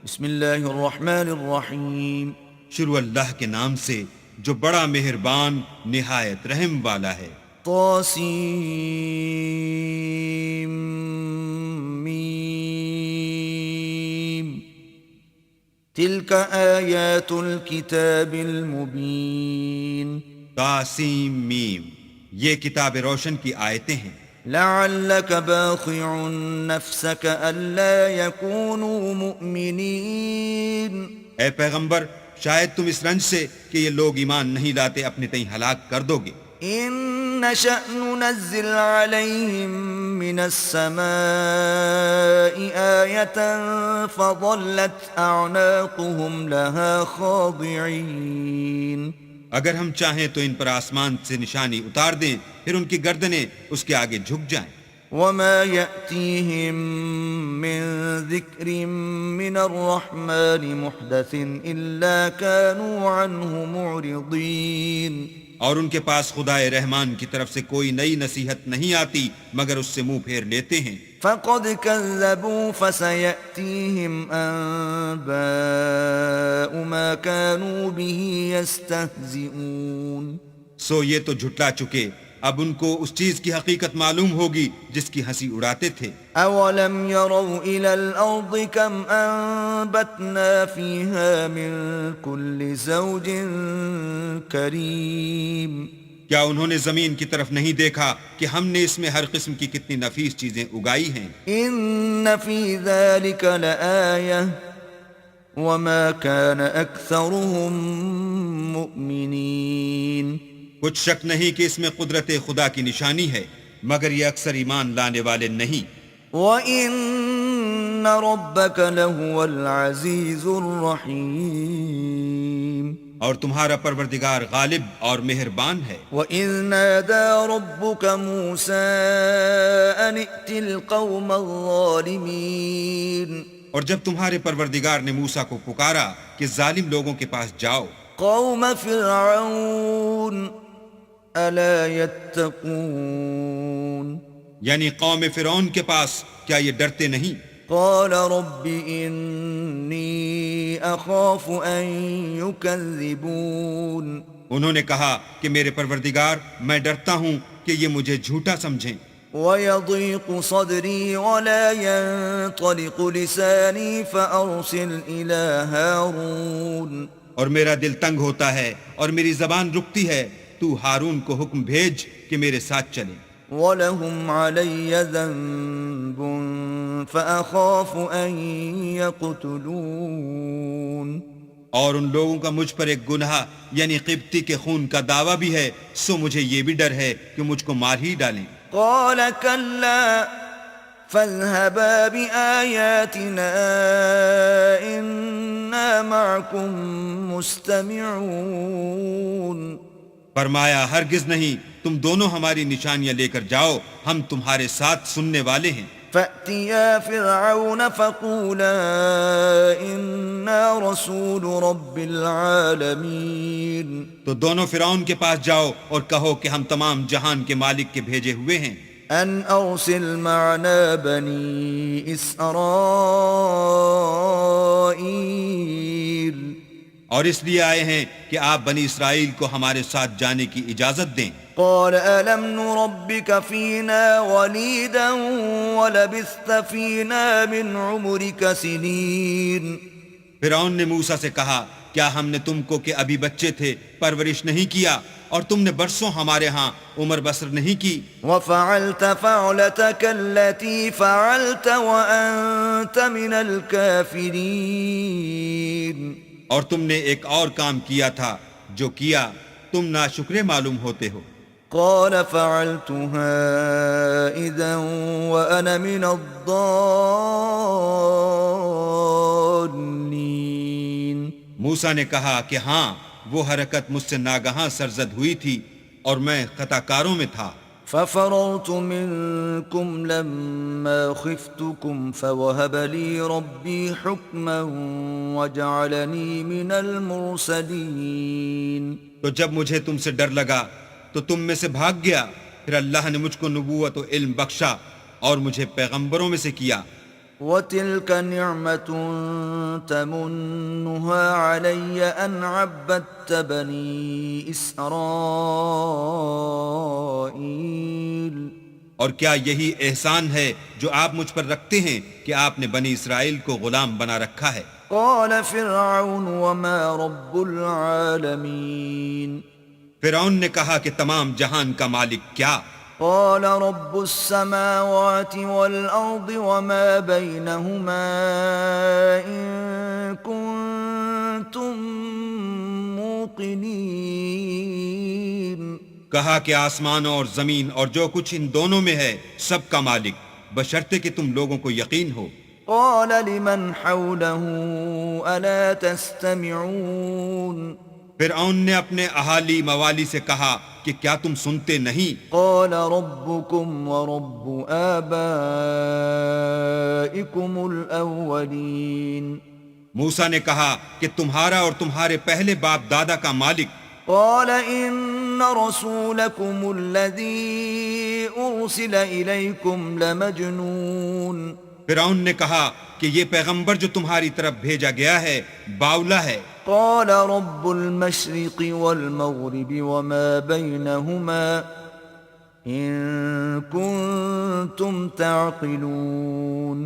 بسم اللہ الرحمن الرحیم. شروع اللہ کے نام سے جو بڑا مہربان نہایت رحم والا ہے. طاسیم میم. تلک آیات الکتاب المبین. تاسیم میم، یہ کتاب روشن کی آیتیں ہیں. لعلک باخع نفسک الا یکونوا مؤمنین. اے پیغمبر، شاید تم اس رنج سے کہ یہ لوگ ایمان نہیں لاتے اپنے تئیں ہلاک کر دو گے. ان نشأ ننزل علیہم من السماء آیة فظلت اعناقهم لها خاضعین. اگر ہم چاہیں تو ان پر آسمان سے نشانی اتار دیں، پھر ان کی گردنیں اس کے آگے جھک جائیں. وما يأتيهم من ذكر من الرحمن محدث إلا كانوا عنه معرضين. اور ان کے پاس خدائے رحمان کی طرف سے کوئی نئی نصیحت نہیں آتی مگر اس سے منہ پھیر لیتے ہیں. فقد كذبوا فسيأتيهم أنباء ما كانوا به يستهزئون. سو یہ تو جھٹلا چکے، اب ان کو اس چیز کی حقیقت معلوم ہوگی جس کی ہنسی اڑاتے تھے. اولم يروا الى الارض كم انبتنا فيها من كل زوج كريم. کیا انہوں نے زمین کی طرف نہیں دیکھا کہ ہم نے اس میں ہر قسم کی کتنی نفیس چیزیں اگائی ہیں. ان في ذلك لآية وما كان اكثرهم مؤمنين. کچھ شک نہیں کہ اس میں قدرت خدا کی نشانی ہے، مگر یہ اکثر ایمان لانے والے نہیں. وَإِنَّ رَبَّكَ لَهُوَ الْعَزِيزُ الرَّحِيمُ. اور تمہارا پروردگار غالب اور مہربان ہے. وَإِذْ نَادَى رَبُّكَ مُوسَىٰ أَنِ ائْتِ الْقَوْمَ الظَّالِمِينَ. اور جب تمہارے پروردگار نے موسیٰ کو پکارا کہ ظالم لوگوں کے پاس جاؤ. قوم فرعون الا يتقون. یعنی قوم فرعون کے پاس، کیا یہ ڈرتے نہیں؟ قال رب انی اخاف ان يكذبون. انہوں نے کہا کہ میرے پروردگار، میں ڈرتا ہوں کہ یہ مجھے جھوٹا سمجھیں. ويضيق صدري ولا ينطلق لساني فأرسل إلى هارون. اور میرا دل تنگ ہوتا ہے اور میری زبان رکتی ہے، تو ہارون کو حکم بھیج کہ میرے ساتھ چلے. وَلَهُمْ عَلَيَّ ذَنْبٌ فَأَخَافُ أَن يَقْتُلُونَ. اور ان لوگوں کا مجھ پر ایک گناہ یعنی قبطی کے خون کا دعویٰ بھی ہے، سو مجھے یہ بھی ڈر ہے کہ مجھ کو مار ہی ڈالیں. قَالَ كَلَّا فَاذْهَبَا بِآيَاتِنَا إِنَّا مَعَكُمْ مُسْتَمِعُونَ. فرمایا ہرگز نہیں، تم دونوں ہماری نشانیاں لے کر جاؤ، ہم تمہارے ساتھ سننے والے ہیں. فَأْتِيَا فِرْعَوْنَ فَقُولَا إِنَّا رَسُولُ رَبِّ الْعَالَمِينَ. تو دونوں فرعون کے پاس جاؤ اور کہو کہ ہم تمام جہان کے مالک کے بھیجے ہوئے ہیں. ان ارسل معنا بنی اسرائیل. اور اس لیے آئے ہیں کہ آپ بنی اسرائیل کو ہمارے ساتھ جانے کی اجازت دیں. قال الم نربك فينا وليدا ولبثت فينا من عمرك سنين. فرعون نے موسیٰ سے کہا، کیا ہم نے تم کو کہ ابھی بچے تھے پرورش نہیں کیا، اور تم نے برسوں ہمارے ہاں عمر بسر نہیں کی. وفعلت فعلتك التي فعلت وأنت من الكافرين. اور تم نے ایک اور کام کیا تھا جو کیا، تم ناشکرے معلوم ہوتے ہو. قال فعلتها إذا وأنا من الضالين. موسیٰ نے کہا کہ ہاں، وہ حرکت مجھ سے ناگہاں سرزد ہوئی تھی اور میں خطا کاروں میں تھا. ففررت منكم لما خفتكم فوهب لي ربي حكما وجعلني من المرسلين. تو جب مجھے تم سے ڈر لگا تو تم میں سے بھاگ گیا، پھر اللہ نے مجھ کو نبوت و علم بخشا اور مجھے پیغمبروں میں سے کیا. وتلك نعمة تمنها علي أن عبدت بني إسرائيل اور کیا یہی احسان ہے جو آپ مجھ پر رکھتے ہیں کہ آپ نے بنی اسرائیل کو غلام بنا رکھا ہے؟ قال فرعون وما رب العالمين فرعون نے کہا کہ تمام جہان کا مالک کیا؟ قال رب السماوات والأرض وما بينهما إن كنتم موقنين کہا کہ آسمانوں اور زمین اور جو کچھ ان دونوں میں ہے سب کا مالک، بشرطے کہ تم لوگوں کو یقین ہو۔ قال لمن حوله ألا تستمعون فرعون نے اپنے اہالی موالی سے کہا کہ کیا تم سنتے نہیں؟ قال ربكم ورب آبائكم الأولين موسیٰ نے کہا کہ تمہارا اور تمہارے پہلے باپ دادا کا مالک۔ قال إن رسولكم الذي أرسل إليكم لمجنون فرعون نے کہا کہ یہ پیغمبر جو تمہاری طرف بھیجا گیا ہے باولا ہے۔ قال رب المشرق والمغرب وما بينهما إن كنتم تعقلون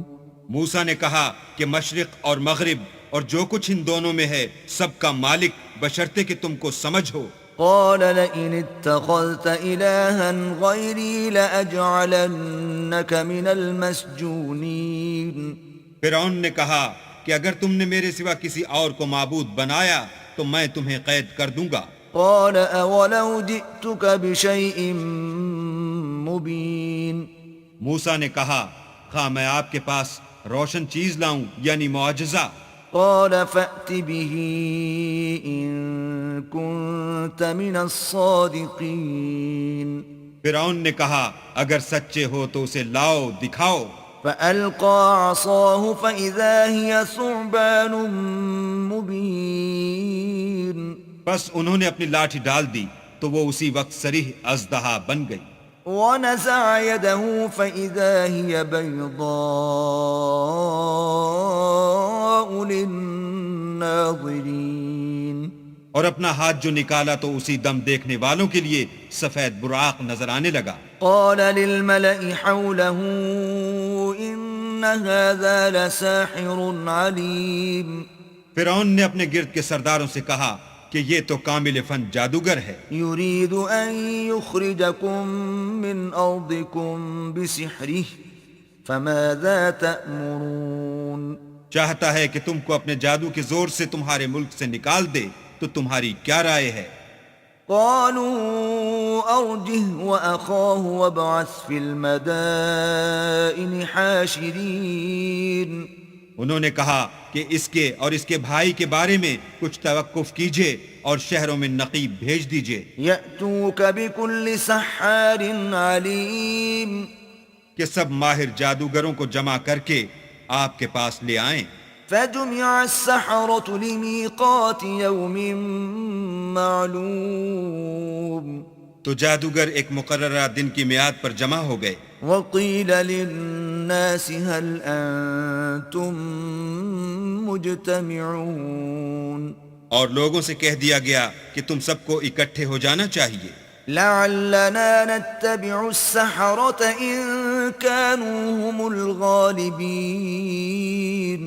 موسیٰ نے کہا کہ مشرق اور مغرب اور جو کچھ ان دونوں میں ہے سب کا مالک، بشرطے کہ تم کو سمجھ ہو۔ قال لئن اتخذت إلها غيري لأجعلنك من المسجونين فرعون نے کہا کہ اگر تم نے میرے سوا کسی اور کو معبود بنایا تو میں تمہیں قید کر دوں گا۔ قال أولو جئتك بشيء مبين موسیٰ نے کہا خواہ میں آپ کے پاس روشن چیز لاؤں یعنی معجزہ۔ قال فأت به إن كنت من الصادقين فرعون نے کہا اگر سچے ہو تو اسے لاؤ، دکھاؤ۔ فألقى عصاه فإذا هي ثعبان مبين بس انہوں نے اپنی لاٹھی ڈال دی تو وہ اسی وقت صریح اژدہا بن گئی۔ ونزع يده فإذا هي بيضاء للناظرين اور اپنا ہاتھ جو نکالا تو اسی دم دیکھنے والوں کے لیے سفید براق نظر آنے لگا۔ قال للملأ حوله إن هذا لساحر عليم فرعون نے اپنے گرد کے سرداروں سے کہا کہ یہ تو کامل فن جادوگر ہے، يريد أن يخرجكم من أرضكم بسحره فماذا تأمرون چاہتا ہے کہ تم کو اپنے جادو کے زور سے تمہارے ملک سے نکال دے، تو تمہاری کیا رائے ہے؟ قالوا أرجه وأخاه وابعث في المدائن حاشرين انہوں نے کہا کہ اس کے اور اس کے بھائی کے بارے میں کچھ توقف کیجئے اور شہروں میں نقیب بھیج دیجئے يأتوك بكل سحار عليم کہ سب ماہر جادوگروں کو جمع کر کے آپ کے پاس لے آئیں۔ فجمع السحرة لميقات يوم معلوم تو جادوگر ایک مقررہ دن کی میعاد پر جمع ہو گئے۔ وقيل للناس هل أنتم مجتمعون اور لوگوں سے کہہ دیا گیا کہ تم سب کو اکٹھے ہو جانا چاہیے، لعلنا نتبع السحرة إن كانوا هم الغالبين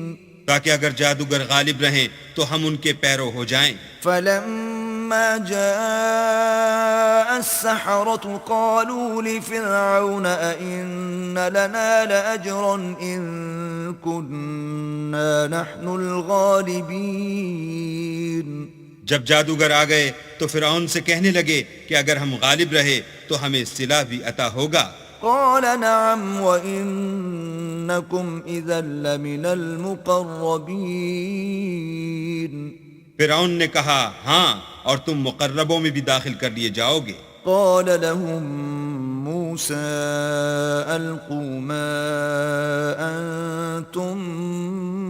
تاکہ اگر جادوگر غالب رہیں تو ہم ان کے پیرو ہو جائیں۔ فلما جاء السحرة قالوا لفرعون أئن لنا لأجرا إن كنا نحن الغالبين جب جادوگر آ گئے تو فرعون سے کہنے لگے کہ اگر ہم غالب رہے تو ہمیں صلہ بھی عطا ہوگا۔ قال نعم وإنكم إذا لمن المقربين فرعون نے کہا ہاں، اور تم مقربوں میں بھی داخل کر لیے جاؤ گے۔ قال لهم موسى ألقوا ما أنتم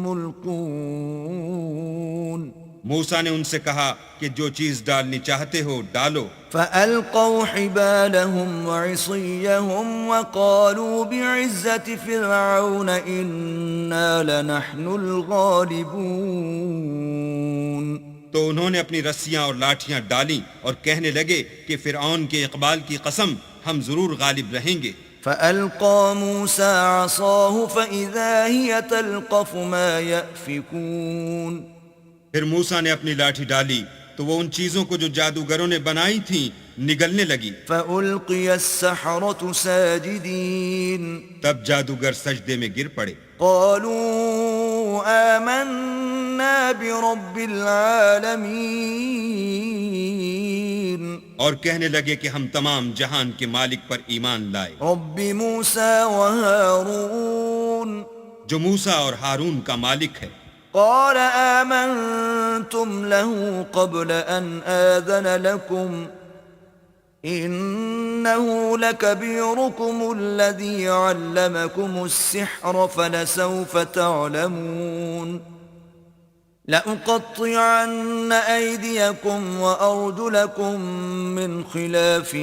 ملقون موسیٰ نے ان سے کہا کہ جو چیز ڈالنی چاہتے ہو ڈالو. فألقوا حبالهم وعصيهم وقالوا بعزة فرعون إنا لنحن الغالبون. تو انہوں نے اپنی رسیاں اور لاٹھیاں ڈالیں اور کہنے لگے کہ فرعون کے اقبال کی قسم ہم ضرور غالب رہیں گے. فألقى موسى عصاه فإذا هي تلقف ما يأفكون. پھر موسیٰ نے اپنی لاٹھی ڈالی تو وہ ان چیزوں کو جو جادوگروں نے بنائی تھیں نگلنے لگی. فألقي السحرة ساجدين. تب جادوگر سجدے میں گر پڑے. قالوا آمنا برب العالمين. اور کہنے لگے کہ ہم تمام جہان کے مالک پر ایمان لائے. رب موسى وهارون. جو موسیٰ اور ہارون کا مالک ہے. قال آمنتم له قبل أن آذن لكم إنه لكبيركم الذي علمكم السحر فلسوف تعلمون لأقطعن أيديكم وأرجلكم من خلاف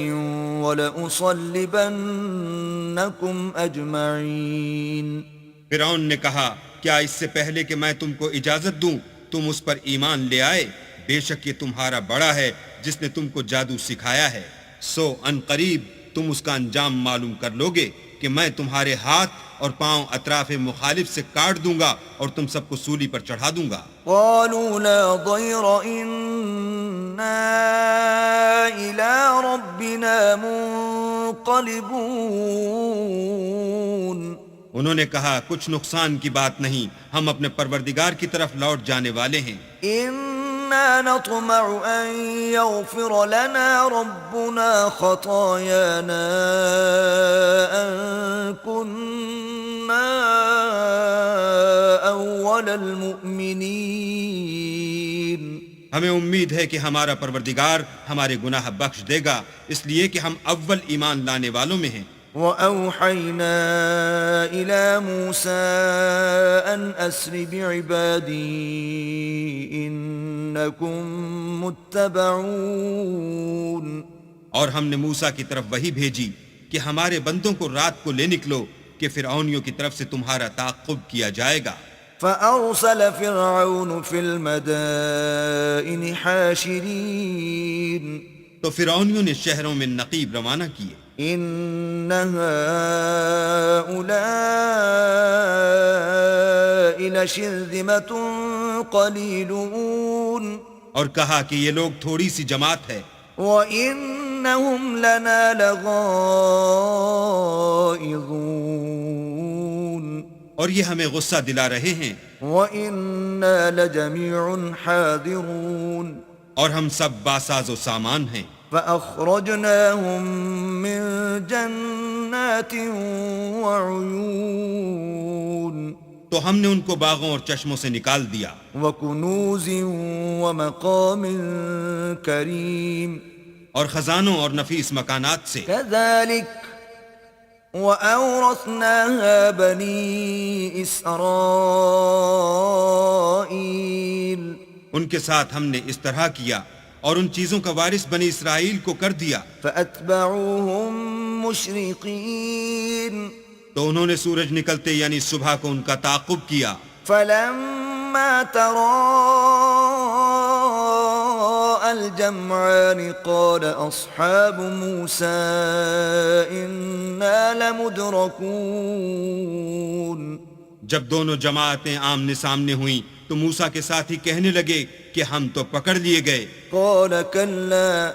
ولأصلبنكم أجمعين. فرعون نے کہا کیا اس سے پہلے کہ میں تم کو اجازت دوں تم اس پر ایمان لے آئے؟ بے شک یہ تمہارا بڑا ہے جس نے تم کو جادو سکھایا ہے. سو ان قریب تم اس کا انجام معلوم کر لوگے کہ میں تمہارے ہاتھ اور پاؤں اطراف مخالف سے کاٹ دوں گا اور تم سب کو سولی پر چڑھا دوں گا. قالوا لا ضير إنا إلى ربنا منقلبون. انہوں نے کہا کچھ نقصان کی بات نہیں، ہم اپنے پروردگار کی طرف لوٹ جانے والے ہیں. إنا نطمع أن يغفر لنا ربنا خطايانا أن كنا أول المؤمنين. ہمیں امید ہے کہ ہمارا پروردگار ہمارے گناہ بخش دے گا اس لیے کہ ہم اول ایمان لانے والوں میں ہیں. وَأَوْحَيْنَا إِلَى مُوسَىٰ أَنْ أَسْرِ بِعِبَادِي إِنَّكُمْ مُتَّبَعُونَ. اور ہم نے موسیٰ کی طرف وحی بھیجی کہ ہمارے بندوں کو رات کو لے نکلو کہ فرعونیوں کی طرف سے تمہارا تعقب کیا جائے گا. فَأَرْسَلَ فِرْعَوْنُ فِي الْمَدَائِنِ حَاشِرِينَ. تو فرعونیوں نے شہروں میں نقیب روانہ کیے. إِنَّ هَٰؤُلَاءِ لَشِرْذِمَةٌ قَلِيلُونَ. اور کہا کہ یہ لوگ تھوڑی سی جماعت ہے. وَإِنَّهُمْ لَنَا لَغَائِظُونَ. اور یہ ہمیں غصہ دلا رہے ہیں. وَإِنَّا لَجَمِيعٌ حَاذِرُونَ. اور ہم سب باساز و سامان ہیں. فَأَخْرَجْنَاهُمْ مِنْ جَنَّاتٍ وَعُيُونٍ. تو ہم نے ان کو باغوں اور چشموں سے نکال دیا. وَكُنُوزٍ وَمَقَامٍ كَرِيمٍ. اور خزانوں اور نفیس مکانات سے. كَذَلِكَ وَأَوْرَثْنَاهَا بَنِي إِسْرَائِيلَ. ان کے ساتھ ہم نے اس طرح کیا اور ان چیزوں کا وارث بنی اسرائیل کو کر دیا. فَأَتْبَعُوهُمْ مُشْرِقِينَ. تو انہوں نے سورج نکلتے یعنی صبح کو ان کا تعاقب کیا. فَلَمَّا تَرَاءَى الْجَمْعَانِ قَالَ أَصْحَابُ مُوسَىٰ إِنَّا لَمُدْرَكُونَ. جب دونوں جماعتیں آمنے سامنے ہوئیں تو موسیٰ کے ساتھی کہنے لگے کہ ہم تو پکڑ لیے گئے. قَالَ كَلَّا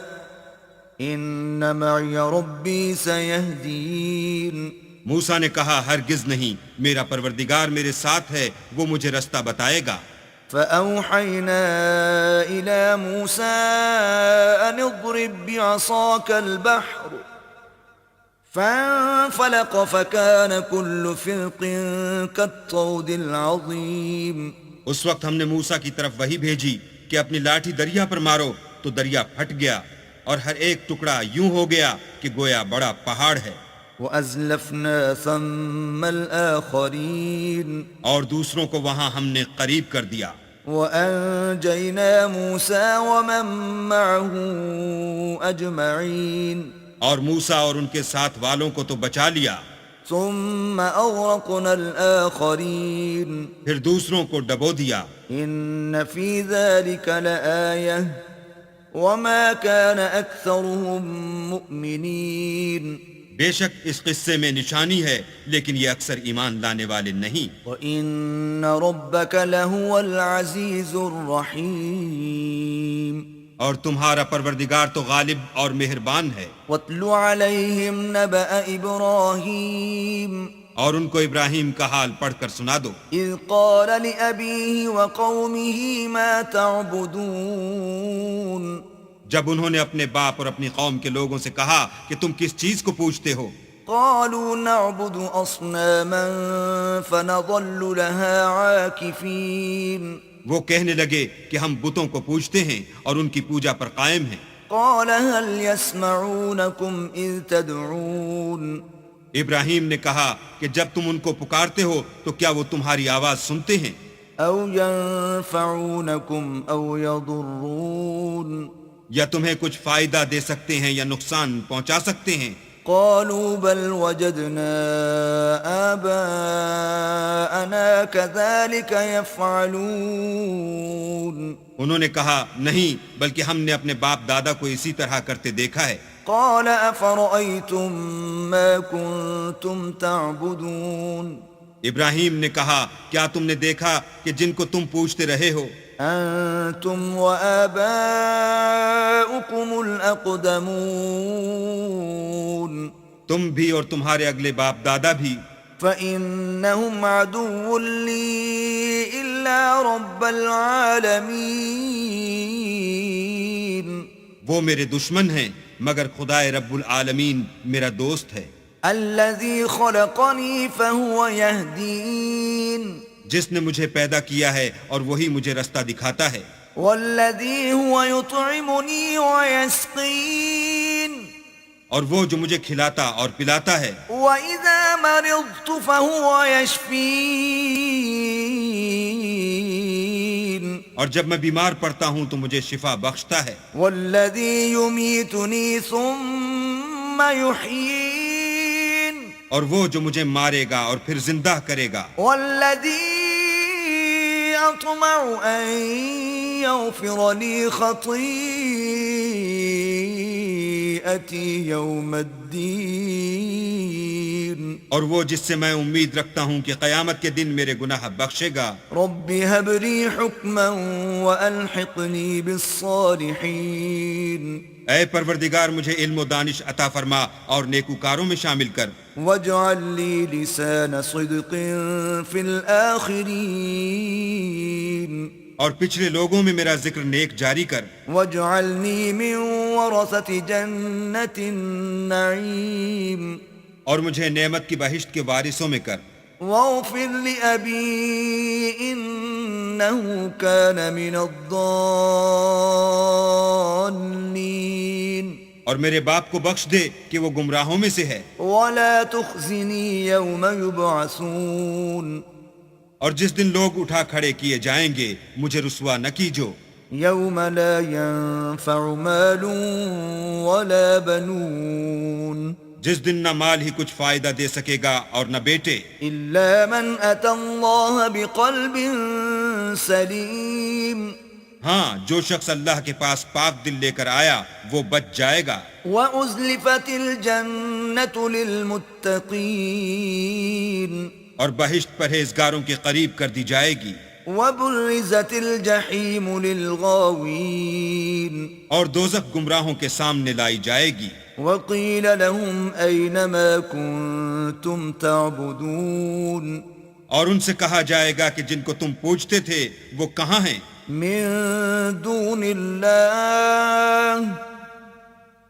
إِنَّ مَعِيَ رَبِّي سَيَهْدِينِ. موسیٰ نے کہا ہرگز نہیں، میرا پروردگار میرے ساتھ ہے، وہ مجھے رستہ بتائے گا. فَأَوْحَيْنَا إِلَى مُوسَىٰ أَنِ اضْرِب بِّعَصَاكَ الْبَحْرَ فَانفَلَقَ فَكَانَ كُلُّ فِرْقٍ كَالطَّوْدِ الْعَظِيمِ. اس وقت ہم نے موسیٰ کی طرف وحی بھیجی کہ اپنی لاٹھی دریا پر مارو تو دریا پھٹ گیا اور ہر ایک ٹکڑا یوں ہو گیا کہ گویا بڑا پہاڑ ہے. وَأَزْلَفْنَا ثَمَّ الْآخَرِينَ. اور دوسروں کو وہاں ہم نے قریب کر دیا. وأنجينا موسى ومن معه أجمعين اور موسیٰ اور ان کے ساتھ والوں کو تو بچا لیا، ثم أغرقنا الآخرين پھر دوسروں کو ڈبو دیا۔ إن في ذلك لآية وما كان أكثرهم مؤمنين بے شک اس قصے میں نشانی ہے، لیکن یہ اکثر ایمان لانے والے نہیں۔ وَإِنَّ رَبَّكَ لَهُوَ الْعَزِيزُ الرَّحِيمُ اور تمہارا پروردگار تو غالب اور مہربان ہے۔ وَاتْلُ عَلَيْهِمْ نَبَأَ إِبْرَاهِيمَ اور ان کو ابراہیم کا حال پڑھ کر سنا دو، إِذْ قَالَ لِأَبِيهِ وَقَوْمِهِ مَا تَعْبُدُونَ جب انہوں نے اپنے باپ اور اپنی قوم کے لوگوں سے کہا کہ تم کس چیز کو پوچھتے ہو؟ قالوا نعبد أصناما فنظل لها عاكفين وہ کہنے لگے کہ ہم بتوں کو پوجتے ہیں اور ان کی پوجا پر قائم ہیں۔ قال هل يسمعونكم إذ تدعون ابراہیم نے کہا کہ جب تم ان کو پکارتے ہو تو کیا وہ تمہاری آواز سنتے ہیں؟ أو ينفعونكم أو يضرون یا تمہیں کچھ فائدہ دے سکتے ہیں یا نقصان پہنچا سکتے ہیں؟ قالوا بل وجدنا آباءنا كذلك يفعلون انہوں نے کہا نہیں، بلکہ ہم نے اپنے باپ دادا کو اسی طرح کرتے دیکھا ہے۔ قال أفرأيتم ما كنتم تعبدون ابراہیم نے کہا کیا تم نے دیکھا کہ جن کو تم پوچھتے رہے ہو، أنتم وآباؤكم الأقدمون تم بھی اور تمہارے اگلے باپ دادا بھی، فإنهم عدو لي إلا رب العالمين وہ میرے دشمن ہیں مگر خدائے رب العالمین میرا دوست ہے۔ الذي خلقني فهو يهدين جس نے مجھے پیدا کیا ہے اور وہی مجھے رستہ دکھاتا ہے۔ والذي هو يطعمني ويسقين اور وہ جو مجھے کھلاتا اور پلاتا ہے، وإذا مرضت فهو يشفين اور جب میں بیمار پڑتا ہوں تو مجھے شفا بخشتا ہے۔ والذي يميتني ثم يحيين اور وہ جو مجھے مارے گا اور پھر زندہ کرے گا۔ والذي أطمع أن يغفر لي خطيئتي يوم الدين اور وہ جس سے میں امید رکھتا ہوں کہ قیامت کے دن میرے گناہ بخشے گا۔ رب هب لي حكما وألحقني بالصالحين اے پروردگار مجھے علم و دانش عطا فرما اور نیکوکاروں میں شامل کر۔ واجعل لي لسان صدق في الآخرين اور پچھلے لوگوں میں میرا ذکر نیک جاری کر۔ واجعلني من ورثة جنة النعيم اور مجھے نعمت کی بہشت کے وارثوں میں کر۔ واغفر لأبي إنه كان من الضالين اور میرے باپ کو بخش دے کہ وہ گمراہوں میں سے ہے۔ ولا تخزني يوم يبعثون اور جس دن لوگ اٹھا کھڑے کیے جائیں گے مجھے رسوا نہ کیجو۔ يوم لا ينفع مال ولا بنون جس دن نہ مال ہی کچھ فائدہ دے سکے گا اور نہ بیٹے، إلا من أتى الله بقلب سليم ہاں جو شخص اللہ کے پاس پاک دل لے کر آیا وہ بچ جائے گا۔ وأزلفت الجنة للمتقين اور بہشت پرہیزگاروں کے قریب کر دی جائے گی۔ وبرزت الجحيم للغاوين اور دوزخ گمراہوں کے سامنے لائی جائے گی۔ وقيل لهم أين ما كنتم تعبدون اور ان سے کہا جائے گا کہ جن کو تم پوجتے تھے وہ کہاں ہیں؟ من دون الله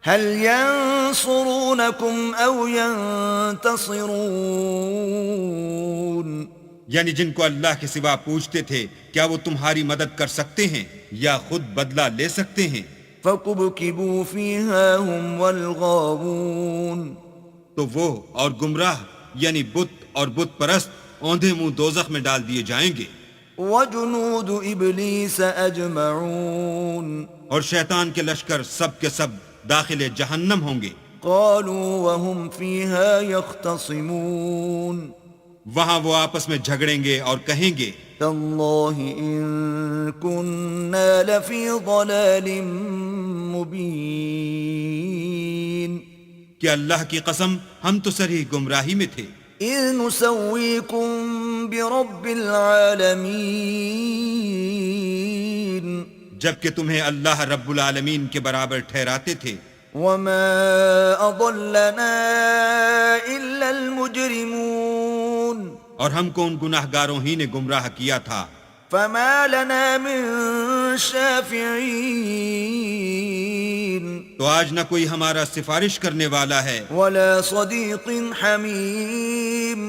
هل ينصرونكم أو ينتصرون یعنی جن کو اللہ کے سوا پوجتے تھے کیا وہ تمہاری مدد کر سکتے ہیں یا خود بدلہ لے سکتے ہیں؟ فكبكبوا فيها هم والغاوون تو وہ اور گمراہ یعنی بت اور بت پرست اوندھے منہ دوزخ میں ڈال دیے جائیں گے۔ وجنود إبليس أجمعون اور شیطان کے لشکر سب کے سب داخل جہنم ہوں گے. قالوا وهم فيها يختصمون وہاں وہ آپس میں جھگڑیں گے اور کہیں گے تالله إن كنا لفي ضلال مبين کہ اللہ کی قسم ہم تو صریح گمراہی میں تھے. إذ نسويكم برب العالمين جبکہ تمہیں اللہ رب العالمین کے برابر ٹھہراتے تھے. وما أضلنا إلا المجرمون اور ہم کو ان گناہ گاروں ہی نے گمراہ کیا تھا. فما لنا من شافعين تو آج نہ کوئی ہمارا سفارش کرنے والا ہے ولا صديق حميم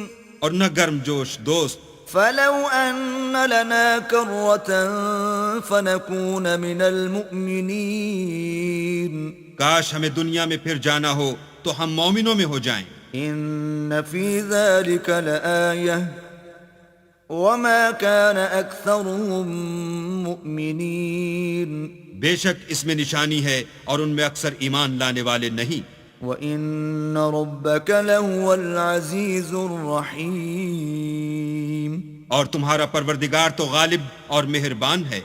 اور نہ گرم جوش دوست. فلو أن لنا كرة فنكون من المؤمنين کاش ہمیں دنیا میں پھر جانا ہو تو ہم مومنوں میں ہو جائیں. إن في ذلك لآية وما كان أكثرهم مؤمنين بے شک اس میں نشانی ہے اور ان میں اکثر ایمان لانے والے نہیں. وَإِنَّ رَبَّكَ لَهُوَ الْعَزِيزُ الرَّحِيمُ اور تمہارا پروردگار تو غالب اور مہربان ہے.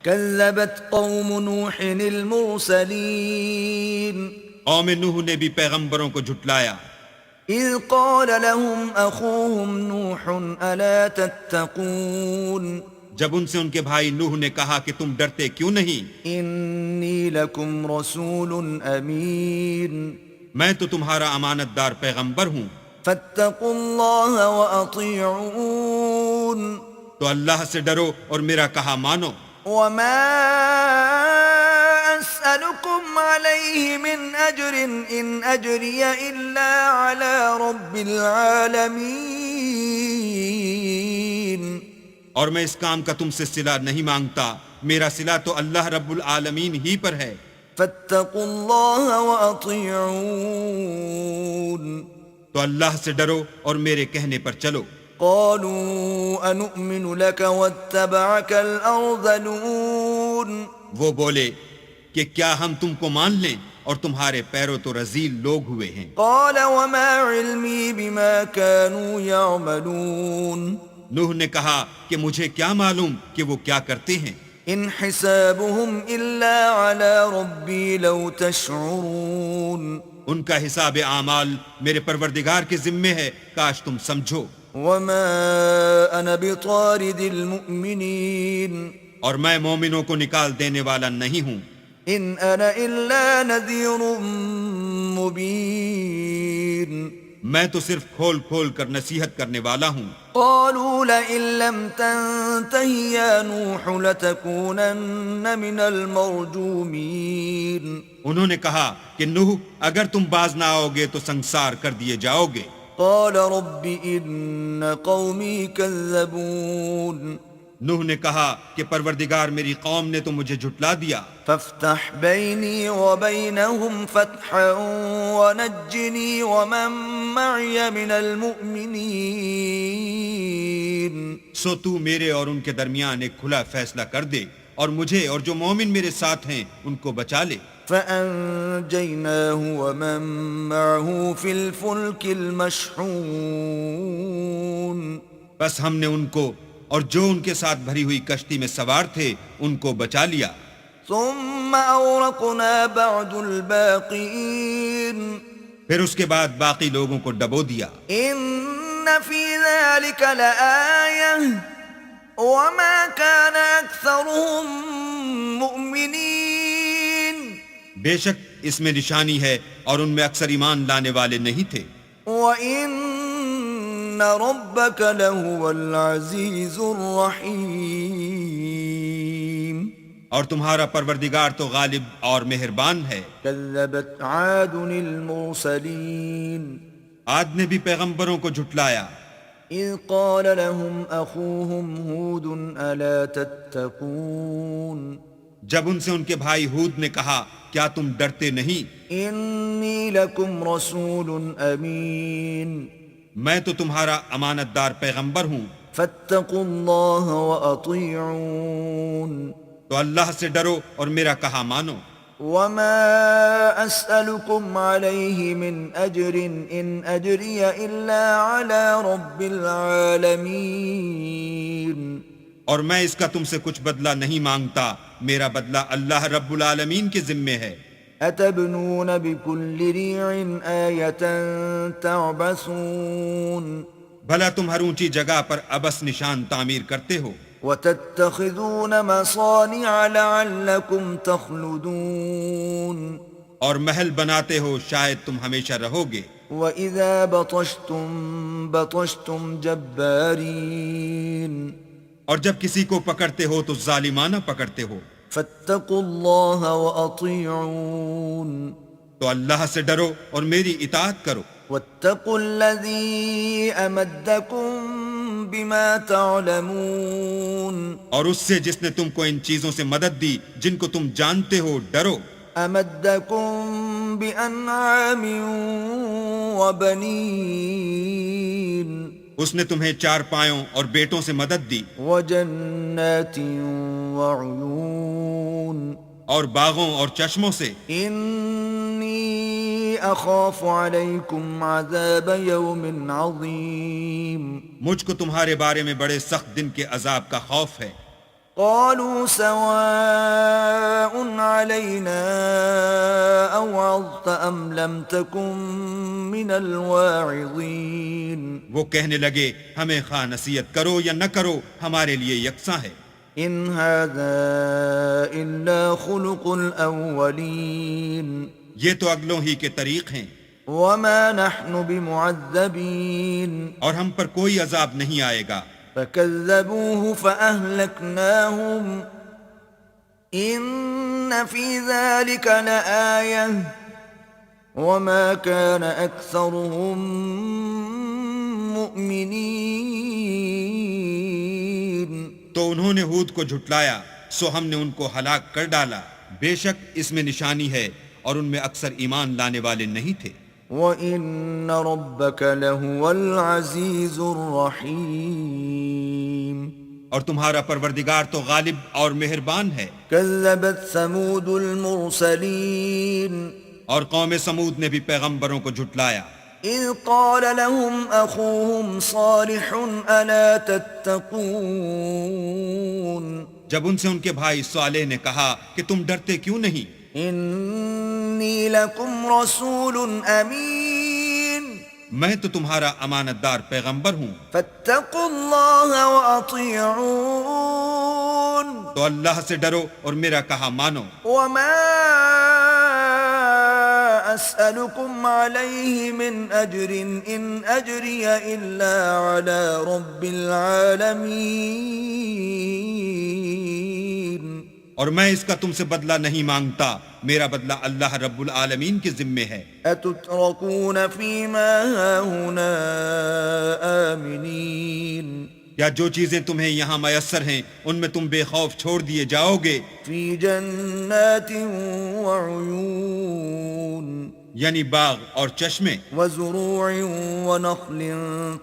كذبت قوم نوح المرسلين قوم نوح نے بھی پیغمبروں کو جھٹلایا. إذ قال لهم أخوهم نوح ألا تتقون جب ان سے ان کے بھائی نوح نے کہا کہ تم ڈرتے کیوں نہیں؟ إني لكم رسول أمين میں تو تمہارا امانت دار پیغمبر ہوں. فاتقوا الله وأطيعون تو اللہ سے ڈرو اور میرا کہا مانو. وما أسألكم عليه من أجر إن أجري إلا على رب العالمين اور میں اس کام کا تم سے صلہ نہیں مانگتا، میرا صلہ تو اللہ رب العالمین ہی پر ہے. فاتقوا الله وأطيعون تو اللہ سے ڈرو اور میرے کہنے پر چلو. قالوا أنؤمن لك واتبعك الأرذلون وہ بولے کہ کیا ہم تم کو مان لیں اور تمہارے پیروں تو رذیل لوگ ہوئے ہیں. قال وما علمي بما كانوا يعملون نوح نے کہا کہ مجھے کیا معلوم کہ وہ کیا کرتے ہیں. إن حسابهم إلا على ربي لو تشعرون ان کا حساب اعمال میرے پروردگار کے ذمے ہے، کاش تم سمجھو. وما أنا بطارد المؤمنين اور میں مومنوں کو نکال دینے والا نہیں ہوں. إن أنا إلا نذير مبين میں تو صرف کھول کھول کر نصیحت کرنے والا ہوں. قالوا لئن لم تنته يا نوح لتكونن من المرجومين انہوں نے کہا کہ نوح اگر تم باز نہ آؤ گے تو سنسار کر دیے جاؤ گے. قال رب إن قومي كذبون نوح نے کہا کہ پروردگار میری قوم نے تو مجھے جھٹلا دیا. فافتح بيني وبينهم فتحا ونجني ومن معي من المؤمنين سو تو میرے اور ان کے درمیان ایک کھلا فیصلہ کر دے اور مجھے اور جو مومن میرے ساتھ ہیں ان کو بچا لے. فأنجيناه ومن معه في الفلك المشحون بس ہم نے ان کو اور جو ان کے ساتھ بھری ہوئی کشتی میں سوار تھے ان کو بچا لیا. ثم أورقنا بعد الباقين پھر اس کے بعد باقی لوگوں کو ڈبو دیا. إن في ذلك لآية وما كان أكثرهم مؤمنين بے شک اس میں نشانی ہے اور ان میں اکثر ایمان لانے والے نہیں تھے. وَإِنَّ رَبَّكَ لَهُوَ الْعَزِيزُ الرَّحِيمُ اور تمہارا پروردگار تو غالب اور مہربان ہے. كذبت عاد المرسلين عاد نے بھی پیغمبروں کو جھٹلایا. إذ قال لهم أخوهم هود ألا تتقون جب ان سے ان کے بھائی ہود نے کہا کیا تم ڈرتے نہیں؟ إني لكم رسول أمين میں تو تمہارا امانت دار پیغمبر ہوں. فاتقوا الله وأطيعون تو اللہ سے ڈرو اور میرا کہا مانو. وما أسألكم عليه من أجر إن أجري إلا على رب العالمين. اور میں اس کا تم سے کچھ بدلہ نہیں مانگتا، میرا بدلہ اللہ رب العالمین کے ذمے ہے. أتبنون بكل ريع آية تعبثون. بھلا تم ہر اونچی جگہ پر ابس نشان تعمیر کرتے ہو. وتتخذون مصانع لعلكم تخلدون. اور محل بناتے ہو شاید تم ہمیشہ رہو گے. وإذا بطشتم بطشتم جبارين. اور جب کسی کو پکڑتے ہو تو ظالمانہ پکڑتے ہو. فاتقوا الله وأطيعون. تو اللہ سے ڈرو اور میری اطاعت کرو. واتقوا الذي أمدكم بما تعلمون. اور اس سے جس نے تم کو ان چیزوں سے مدد دی جن کو تم جانتے ہو ڈرو. أمدكم بأنعام وبنين. اس نے تمہیں چار پایوں اور بیٹوں سے مدد دی. وجنات وعيون. اور باغوں اور چشموں سے. إني أخاف عليكم عذاب يوم عظيم. مجھ کو تمہارے بارے میں بڑے سخت دن کے عذاب کا خوف ہے. قالوا سواء علينا أوعظت أم لم تكن من الواعظين. وہ کہنے لگے ہمیں خواہ نصیحت کرو یا نہ کرو ہمارے لیے یکساں ہے. إن هذا إلا خلق الأولين. یہ تو اگلوں ہی کے طریق ہیں. وما نحن بمعذبين. اور ہم پر کوئی عذاب نہیں آئے گا. فكذبوه فأهلكناهم. إن في ذلك لآية وما كان أكثرهم مؤمنين. تو انہوں نے ہود کو جھٹلایا سو ہم نے ان کو ہلاک کر ڈالا. بے شک اس میں نشانی ہے اور ان میں اکثر ایمان لانے والے نہیں تھے. وَإِنَّ رَبَّكَ لَهُوَ الْعَزِيزُ الرَّحِيمُ. اور تمہارا پروردگار تو غالب اور مہربان ہے. كَذَّبَتْ ثَمُودُ الْمُرْسَلِينَ. اور قوم سمود نے بھی پیغمبروں کو جھٹلایا. إِذْ قَالَ لَهُمْ أَخُوهُمْ صَالِحٌ أَلَا تَتَّقُونَ. جب ان سے ان کے بھائی صالح نے کہا کہ تم ڈرتے کیوں نہیں. إِنِّي لَكُمْ رَسُولٌ أَمِينٌ. میں تو تمہارا امانت دار پیغمبر ہوں. فَاتَّقُوا اللَّهَ وَأَطِيعُونَ. تو اللہ سے ڈرو اور میرا کہا مانو. وَمَا أَسْأَلُكُمْ عَلَيْهِ مِنْ أَجْرٍ إِنْ أَجْرِيَ إِلَّا عَلَى رَبِّ الْعَالَمِينَ. اور میں اس کا تم سے بدلہ نہیں مانگتا، میرا بدلہ اللہ رب العالمین کے ذمے ہے. أَتُتْرَكُونَ فِي مَا هَاهُنَا آمِنِينَ. کیا جو چیزیں تمہیں یہاں میسر ہیں ان میں تم بے خوف چھوڑ دیے جاؤ گے. فِي جَنَّاتٍ وَعُيُونٍ. یعنی باغ اور چشمے. وَزُرُوعٍ وَنَخْلٍ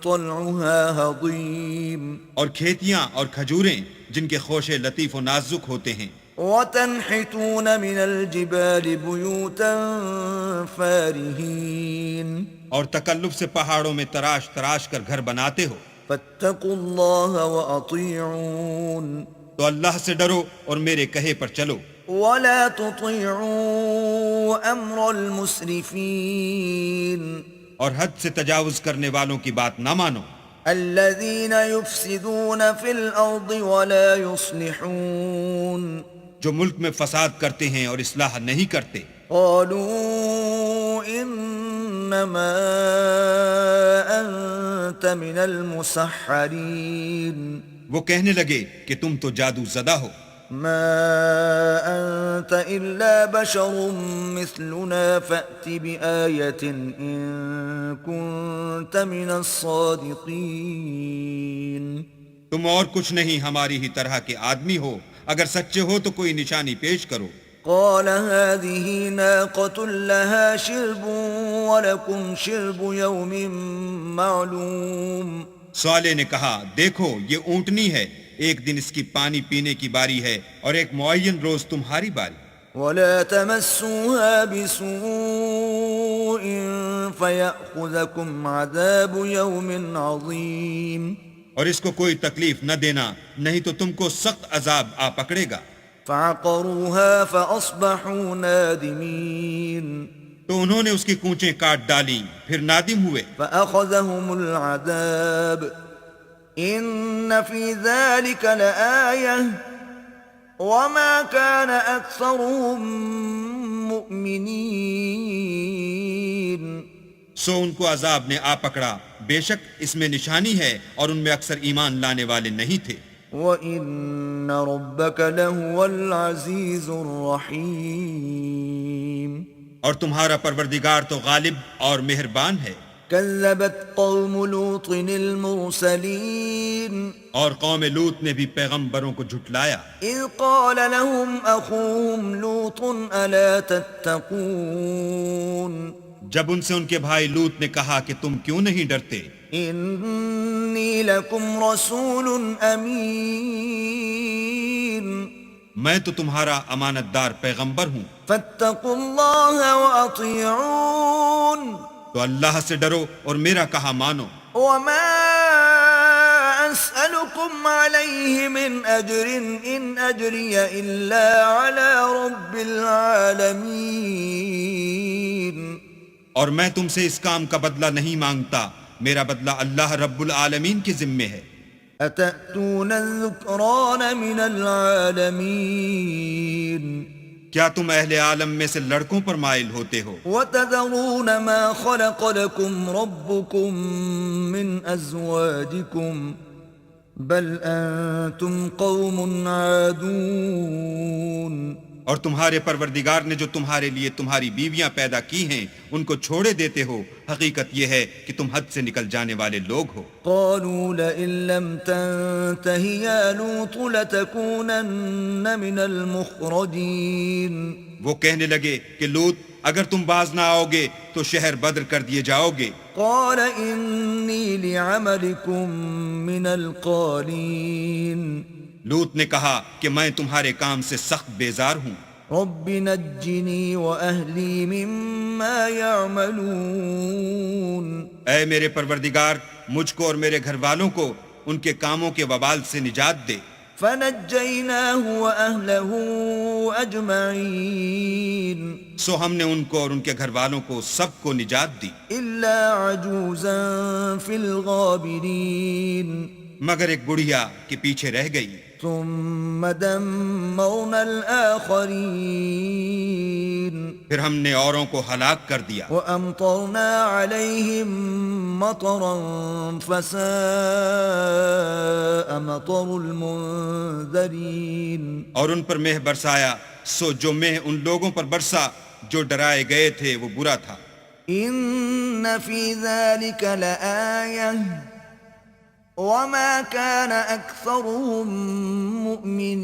طَلْعُهَا هَضِيمٌ. اور کھیتیاں اور کھجوریں جن کے خوشے لطیف و نازک ہوتے ہیں. وَتَنْحِتُونَ مِنَ الْجِبَالِ بُيُوتًا فَارِهِينَ. اور تکلف سے پہاڑوں میں تراش تراش کر گھر بناتے ہو. فَاتَّقُوا اللَّهَ وَأَطِيعُونَ. تو اللہ سے ڈرو اور میرے کہے پر چلو. وَلَا تُطِيعُوا أَمْرَ الْمُسْرِفِينَ. اور حد سے تجاوز کرنے والوں کی بات نہ مانو. الَّذِينَ يُفْسِدُونَ فِي الْأَرْضِ وَلَا يُصْلِحُونَ. جو ملک میں فساد کرتے ہیں اور اصلاح نہیں کرتے. قالوا انما انت من المسحرین. وہ کہنے لگے کہ تم تو جادو زدہ ہو. ما انت الا بشر مثلنا فأت بآیة ان كنت من الصادقین. تم اور کچھ نہیں ہماری ہی طرح کے آدمی ہو، اگر سچے ہو تو کوئی نشانی پیش کرو. قال هذه ناقة لها شرب ولكم شرب يوم معلوم. صالح نے کہا دیکھو یہ اونٹنی ہے، ایک دن اس کی پانی پینے کی باری ہے اور ایک معین روز تمہاری باری، ولا تمسوها بسوء فيأخذكم عذاب يوم عظيم اور اس کو کوئی تکلیف نہ دینا نہیں تو تم کو سخت عذاب آ پکڑے گا۔ فعقروها فأصبحوا نادمين تو انہوں نے اس کی کونچیں کاٹ ڈالیں پھر نادم ہوئے۔ فأخذهم العذاب إن في ذلك لآية وما كان أكثرهم مؤمنين سو ان کو عذاب نے آ پکڑا، بے شک اس میں نشانی ہے اور ان میں اکثر ایمان لانے والے نہیں تھے۔ وَإِنَّ رَبَّكَ لَهُوَ الْعَزِيزُ الرَّحِيمُ اور تمہارا پروردگار تو غالب اور مہربان ہے۔ كذبت قوم لوط المرسلين اور قوم لوط نے بھی پیغمبروں کو جھٹلایا، إذ قال لهم أخوهم لوط ألا تتقون جب ان سے ان کے بھائی لوط نے کہا کہ تم کیوں نہیں ڈرتے، إني لكم رسول أمين میں تو تمہارا امانت دار پیغمبر ہوں، فاتقوا الله وأطيعون تو اللہ سے ڈرو اور میرا کہا مانو۔ وما أسألكم عليه من أجر إن أجري إلا على رب العالمين اور میں تم سے اس کام کا بدلہ نہیں مانگتا، میرا بدلہ اللہ رب العالمین کے ذمے ہے۔ أتأتون الذكران من العالمين کیا تم اہل عالم میں سے لڑکوں پر مائل ہوتے ہو؟ وتذرون ما خلق لكم ربكم من أزواجكم بل أنتم قوم عادون اور تمہارے پروردگار نے جو تمہارے لیے تمہاری بیویاں پیدا کی ہیں ان کو چھوڑے دیتے ہو، حقیقت یہ ہے کہ تم حد سے نکل جانے والے لوگ ہو۔ قالوا لئن لم تنته يا لوط لتكونن من المخرجين وہ کہنے لگے کہ لوط اگر تم باز نہ آؤ گے تو شہر بدر کر دیے جاؤ گے۔ قال إني لعملكم من القالين لوط نے کہا کہ میں تمہارے کام سے سخت بیزار ہوں، رب نجني وأهلي مما يعملون اے میرے پروردگار مجھ کو اور میرے گھر والوں کو ان کے کاموں کے وبال سے نجات دے۔ فنجيناه وأهله أجمعين سو ہم نے ان کو اور ان کے گھر والوں کو سب کو نجات دی، إلا عجوزا في الغابرين مگر ایک بڑھیا کے پیچھے رہ گئی۔ ثم دمرنا الآخرين پھر ہم نے اوروں کو ہلاک کر دیا، وأمطرنا عليهم مطرا فساء مطر المنذرين اور ان پر مہ برسایا، سو جو مہ ان لوگوں پر برسا جو ڈرائے گئے تھے وہ برا تھا۔ إن في ذلك لآية وما كان أكثرهم مؤمنين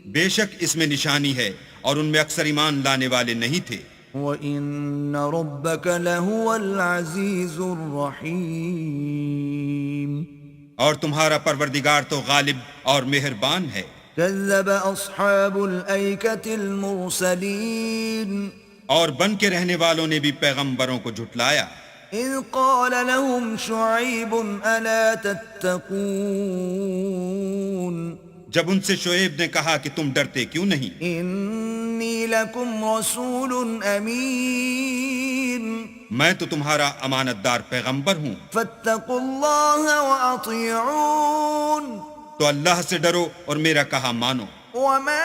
بے شک اس میں نشانی ہے اور ان میں اکثر ایمان لانے والے نہیں تھے۔ وَإِنَّ رَبَّكَ لَهُوَ الْعَزِيزُ الرَّحِيمُ اور تمہارا پروردگار تو غالب اور مہربان ہے۔ كذب أصحاب الأيكة المرسلين اور بن کے رہنے والوں نے بھی پیغمبروں کو جھٹلایا، إذ قال لهم شعيب ألا تتقون جب ان سے شعیب نے کہا کہ تم ڈرتے کیوں نہیں، إني لكم رسول أمين میں تو تمہارا امانت دار پیغمبر ہوں، فاتقوا الله وأطيعون تو اللہ سے ڈرو اور میرا کہا مانو۔ وما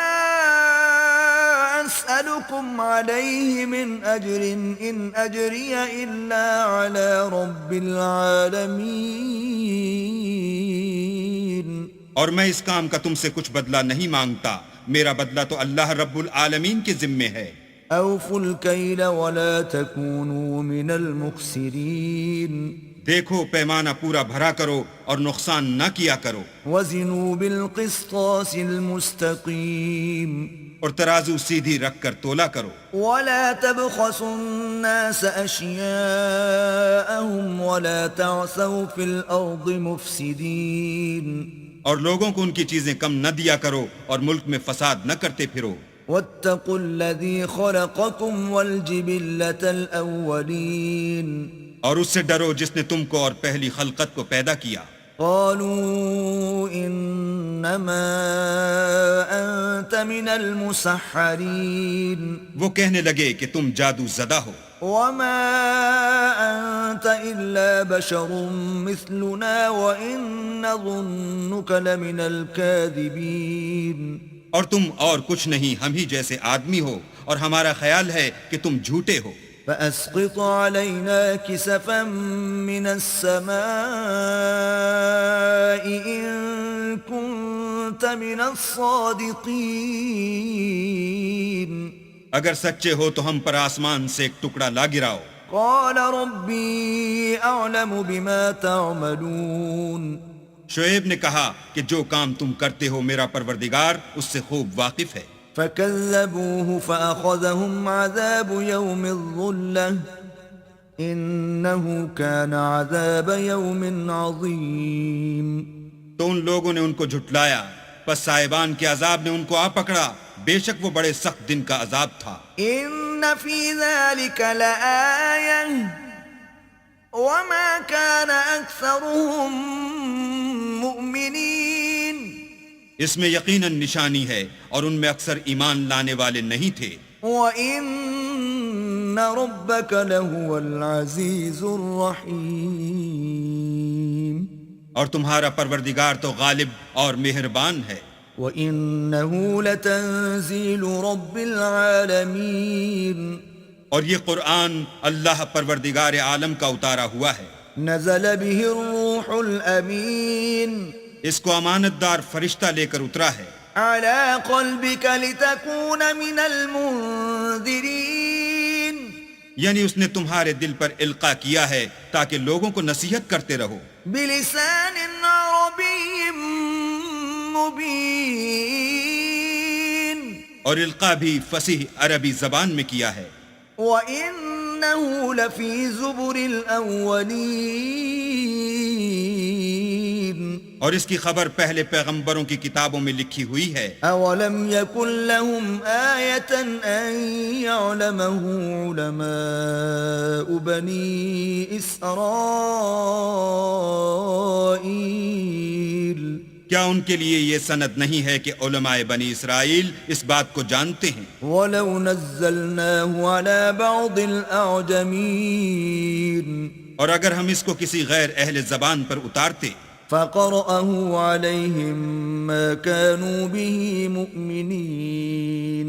أسألكم عليه من أجر إن أجري إلا على رب العالمين اور میں اس کام کا تم سے کچھ بدلہ نہیں مانگتا، میرا بدلہ تو اللہ رب العالمین کے ذمے ہے۔ أوفوا الكيل ولا تكونوا من المخسرين دیکھو پیمانہ پورا بھرا کرو اور نقصان نہ کیا کرو، وزنوا بالقسطاس المستقيم اور ترازو سیدھی رکھ کر تولا کرو، ولا تبخسوا الناس أشياءهم ولا تعثوا في الأرض مفسدين اور لوگوں کو ان کی چیزیں کم نہ دیا کرو اور ملک میں فساد نہ کرتے پھرو، واتقوا الذي خلقكم والجبلة الأولين اور اس سے ڈرو جس نے تم کو اور پہلی خلقت کو پیدا کیا۔ قالوا إنما أنت من المسحرين وہ کہنے لگے کہ تم جادو زدہ ہو، وما أنت إلا بشر مثلنا وإن نظنك لمن الكاذبين، اور تم اور کچھ نہیں، ہم ہی جیسے آدمی ہو اور ہمارا خیال ہے کہ تم جھوٹے ہو، فأسقط علينا كسفا من السماء إن كنت من الصادقين، اگر سچے ہو تو ہم پر آسمان سے ایک ٹکڑا لا گراؤ۔ قال ربي أعلم بما تعملون، شعیب نے کہا کہ جو کام تم کرتے ہو میرا پروردگار اس سے خوب واقف ہے۔ فكذبوه فأخذهم عذاب يوم الظلة إنه كان عذاب يوم عظيم، تو ان لوگوں نے ان کو جھٹلایا، پس صاحبان کے عذاب نے ان کو آ پکڑا، بے شک وہ بڑے سخت دن کا عذاب تھا۔ إن في ذلك لآية وما كان أكثرهم مؤمنين، اس میں یقیناً نشانی ہے اور ان میں اکثر ایمان لانے والے نہیں تھے، وَإِنَّ رَبَّكَ لَهُوَ الْعَزِيزُ الرَّحِيمُ، اور تمہارا پروردگار تو غالب اور مہربان ہے۔ وَإِنَّهُ لَتَنزِيلُ رَبِّ الْعَالَمِينَ، اور یہ قرآن اللہ پروردگار عالم کا اتارا ہوا ہے، نزل به الروح الأمين اس کو امانت دار فرشتہ لے کر اترا ہے، على قلبك لتكون من المنذرين، یعنی اس نے تمہارے دل پر القاء کیا ہے تاکہ لوگوں کو نصیحت کرتے رہو، بلسان عربي مبين، اور القاء بھی فصیح عربی زبان میں کیا ہے، وإنه لفي زبر الأولين، اور اس کی خبر پہلے پیغمبروں کی کتابوں میں لکھی ہوئی ہے۔ أولم يكن لهم آية أن يعلمه علماء بني إسرائيل، کیا ان کے لیے یہ سند نہیں ہے کہ علماء بنی اسرائیل اس بات کو جانتے ہیں؟ ولو نزلناه على بعض الأعجمين اور اگر ہم اس کو کسی غیر اہل زبان پر اتارتے فقرأه عليهم ما كانوا به مؤمنين،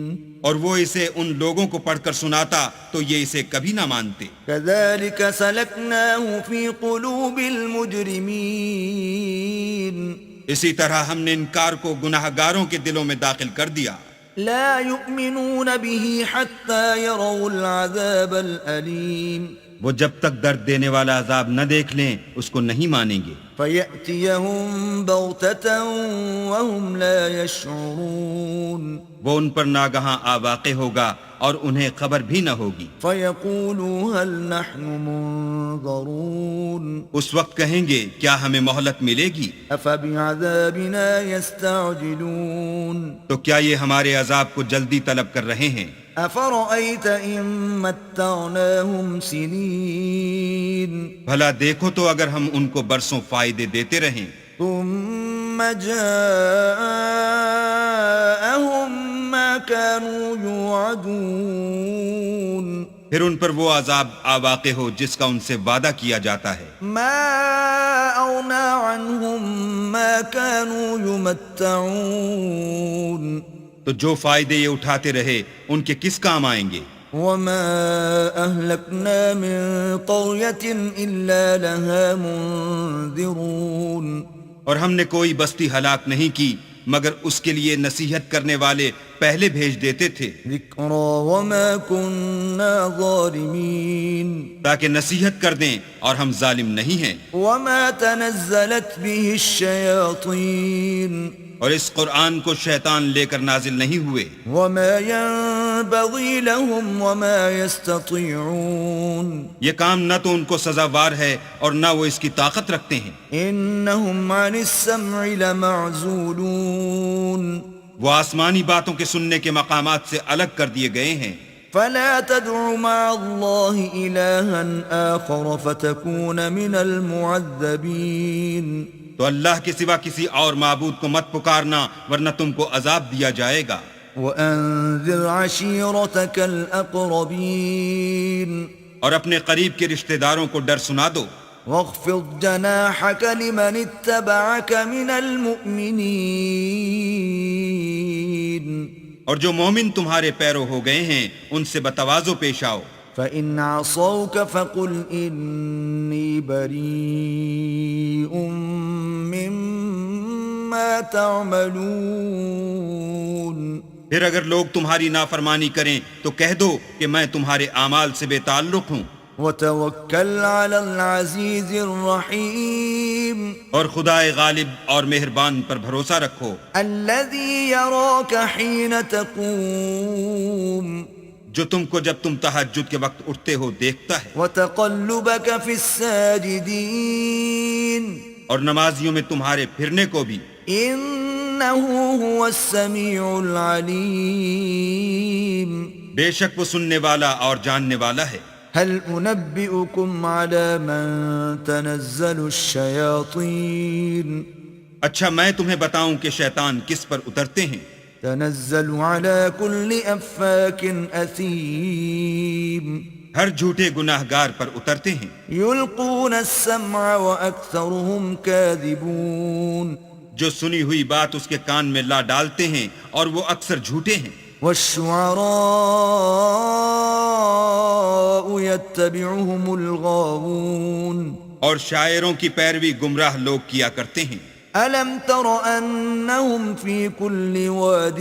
اور وہ اسے ان لوگوں کو پڑھ کر سناتا تو یہ اسے کبھی نہ مانتے۔ كذلك سلكناه في قلوب المجرمين، اسی طرح ہم نے انکار کو گناہ گاروں کے دلوں میں داخل کر دیا، لا يؤمنون به حتى يروا العذاب الأليم، وہ جب تک درد دینے والا عذاب نہ دیکھ لیں اس کو نہیں مانیں گے، فيأتيهم بغتة وهم لا يشعرون، وہ ان پر ناگہاں آ واقع ہوگا اور انہیں خبر بھی نہ ہوگی، فيقولوا هل نحن منظرون، اس وقت کہیں گے کیا ہمیں مہلت ملے گی؟ أفبعذابنا يستعجلون، تو کیا یہ ہمارے عذاب کو جلدی طلب کر رہے ہیں؟ أفرأيت إن متعناهم سنين، بھلا دیکھو تو اگر ہم ان کو برسوں فائدے دیتے رہیں، ثم جاءهم ما كانوا يوعدون، پھر ان پر وہ عذاب آ واقع ہو جس کا ان سے وعدہ کیا جاتا ہے، ما أغنى عنهم ما كانوا يمتعون، تو جو فائدے یہ اٹھاتے رہے ان کے کس کام آئیں گے؟ وما أهلكنا من قرية إلا لها منذرون، اور ہم نے کوئی بستی ہلاک نہیں کی مگر اس کے لیے نصیحت کرنے والے پہلے بھیج دیتے تھے، ذکرا وما كنا ظالمین، تاکہ نصیحت کر دیں اور ہم ظالم نہیں ہیں۔ وما تنزلت به الشیاطین، اور اس قرآن کو شیطان لے کر نازل نہیں ہوئے، وما ينبغي لهم وما يستطيعون، یہ کام نہ تو ان کو سزاوار ہے اور نہ وہ اس کی طاقت رکھتے ہیں، انهم عن السمع لمعزولون، وہ آسمانی باتوں کے سننے کے مقامات سے الگ کر دیے گئے ہیں۔ فلا تدع مع الله إلها آخر فتكون من المعذبين، تو اللہ کے سوا کسی اور معبود کو مت پکارنا ورنہ تم کو عذاب دیا جائے گا۔ وأنذر عشيرتك الأقربين، اور اپنے قریب کے رشتہ داروں کو ڈر سنا دو، واخفض جناحك لمن اتبعك من المؤمنين، اور جو مومن تمہارے پیرو ہو گئے ہیں ان سے بتواضع پیش آؤ۔ فإن عصوك فقل إني بريء مما تعملون، پھر اگر لوگ تمہاری نافرمانی کریں تو کہہ دو کہ میں تمہارے اعمال سے بے تعلق ہوں، وتوکل علی العزیز الرحیم، اور خدائے غالب اور مہربان پر بھروسہ رکھو، الذی یراک حین تقوم، جو تم کو جب تم تہجد کے وقت اٹھتے ہو دیکھتا ہے، وتقلبک فی الساجدین، اور نمازیوں میں تمہارے پھرنے کو بھی، انہ هو السمیع العلیم، بے شک وہ سننے والا اور جاننے والا ہے۔ هل انبئکم علی من تنزل الشیاطین، اچھا میں تمہیں بتاؤں کہ شیطان کس پر اترتے ہیں؟ تنزل على كل افاک اثیم، ہر جھوٹے گناہگار پر اترتے ہیں، یلقون السمع واکثرهم کاذبون، جو سنی ہوئی بات اس کے کان میں لا ڈالتے ہیں اور وہ اکثر جھوٹے ہیں، والشعراء يتبعهم الغاوون، اور شاعروں کی پیروی گمراہ لوگ کیا کرتے ہیں۔ الم تر انهم في كل واد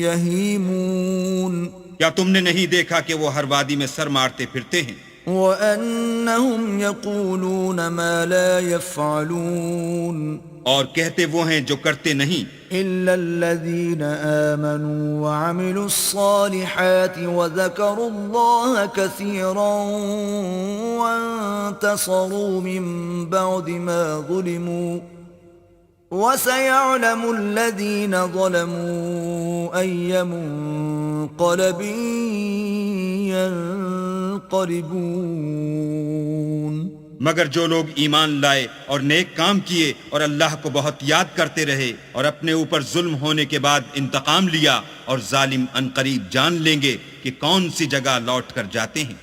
يهيمون، کیا تم نے نہیں دیکھا کہ وہ ہر وادی میں سر مارتے پھرتے ہیں، وانهم يقولون ما لا يفعلون، اور کہتے وہ ہیں جو کرتے نہیں، إلا الذين آمنوا وعملوا الصالحات وذكروا الله كثيرا وانتصروا من بعد ما ظلموا، وسيعلم الذين ظلموا أي منقلب ينقلبون، مگر جو لوگ ایمان لائے اور نیک کام کیے اور اللہ کو بہت یاد کرتے رہے اور اپنے اوپر ظلم ہونے کے بعد انتقام لیا، اور ظالم عنقریب جان لیں گے کہ کون سی جگہ لوٹ کر جاتے ہیں۔